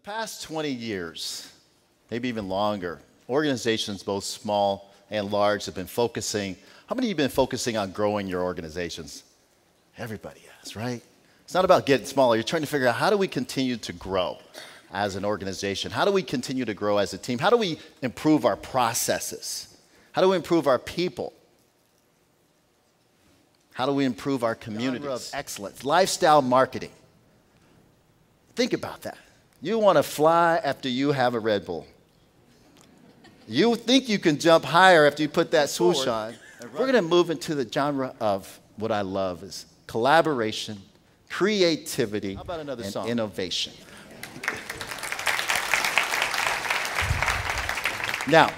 past 20 years, maybe even longer, organizations, both small and large, have been focusing. How many of you have been focusing on growing your organizations? Everybody has, right? It's not about getting smaller. You're trying to figure out, how do we continue to grow as an organization? How do we continue to grow as a team? How do we improve our processes? How do we improve our people? How do we improve our communities? Genre of excellence, lifestyle marketing. Think about that. You want to fly after you have a Red Bull. You think you can jump higher after you put that swoosh on. We're going to move into the genre of what I love is collaboration, creativity, how about another song? Innovation. Now,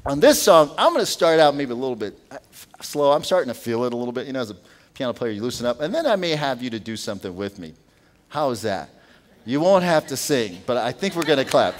on this song, I'm going to start out maybe a little bit slow. I'm starting to feel it a little bit. You know, as a piano player, you loosen up. And then I may have you to do something with me. How is that? You won't have to sing, but I think we're going to clap.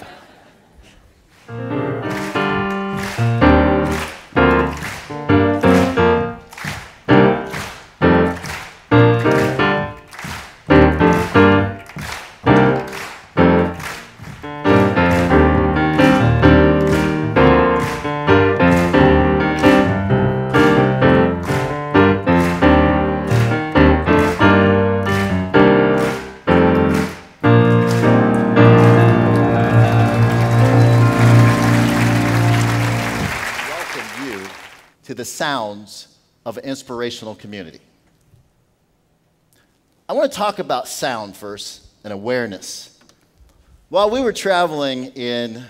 To the sounds of an inspirational community. I want to talk about sound first and awareness. While we were traveling in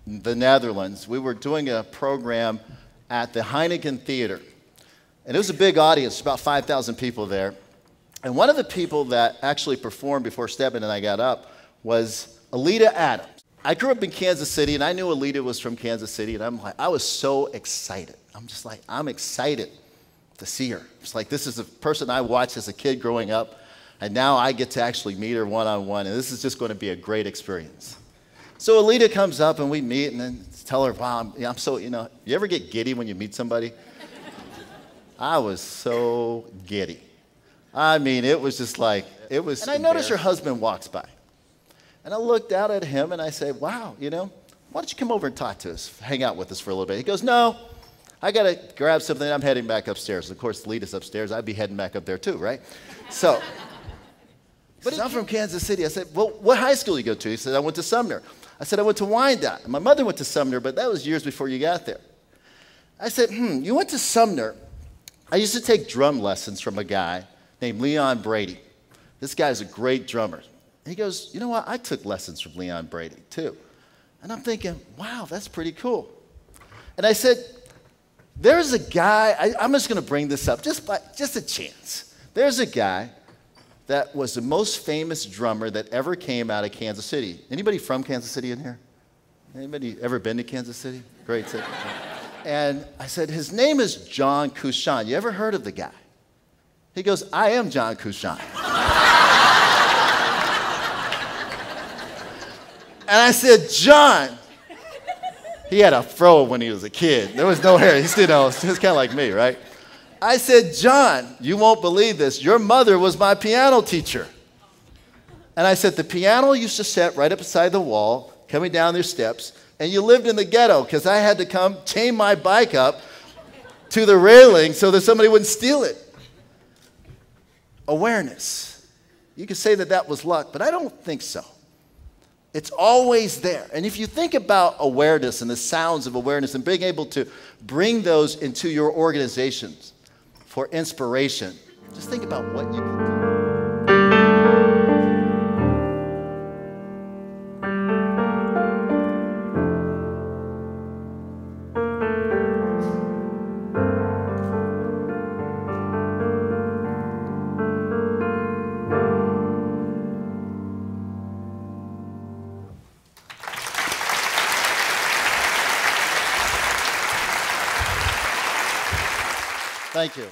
the Netherlands, we were doing a program at the Heineken Theater. And it was a big audience, about 5,000 people there. And one of the people that actually performed before Stebin and I got up was Alita Adams. I grew up in Kansas City, and I knew Alita was from Kansas City, and I was so excited. I'm excited to see her. It's like, this is a person I watched as a kid growing up, and now I get to actually meet her one-on-one, and this is just going to be a great experience. So Alita comes up, and we meet, and then tell her, wow, I'm so, you ever get giddy when you meet somebody? I was so giddy. I mean, it was just like, it was. And I noticed her husband walks by. And I looked out at him and I said, wow, why don't you come over and talk to us, hang out with us for a little bit? He goes, no, I got to grab something. I'm heading back upstairs. Of course, Lita's upstairs. I'd be heading back up there too, right? So, but I'm from Kansas City. I said, well, what high school do you go to? He said, I went to Sumner. I said, I went to Wyandotte. My mother went to Sumner, but that was years before you got there. I said, you went to Sumner. I used to take drum lessons from a guy named Leon Brady. This guy's a great drummer. He goes, you know what? I took lessons from Leon Brady, too. And I'm thinking, wow, that's pretty cool. And I said, there's a guy, I'm just going to bring this up, just a chance. There's a guy that was the most famous drummer that ever came out of Kansas City. Anybody from Kansas City in here? Anybody ever been to Kansas City? Great city. And I said, his name is John Couchon. You ever heard of the guy? He goes, I am John Couchon. And I said, John. He had a fro when he was a kid. There was no hair. He was kind of like me, right? I said, John, you won't believe this. Your mother was my piano teacher. And I said, the piano used to sit right up beside the wall, coming down their steps, and you lived in the ghetto because I had to come chain my bike up to the railing so that somebody wouldn't steal it. Awareness. You could say that that was luck, but I don't think so. It's always there. And if you think about awareness and the sounds of awareness and being able to bring those into your organizations for inspiration, just think about what you can do. Thank you.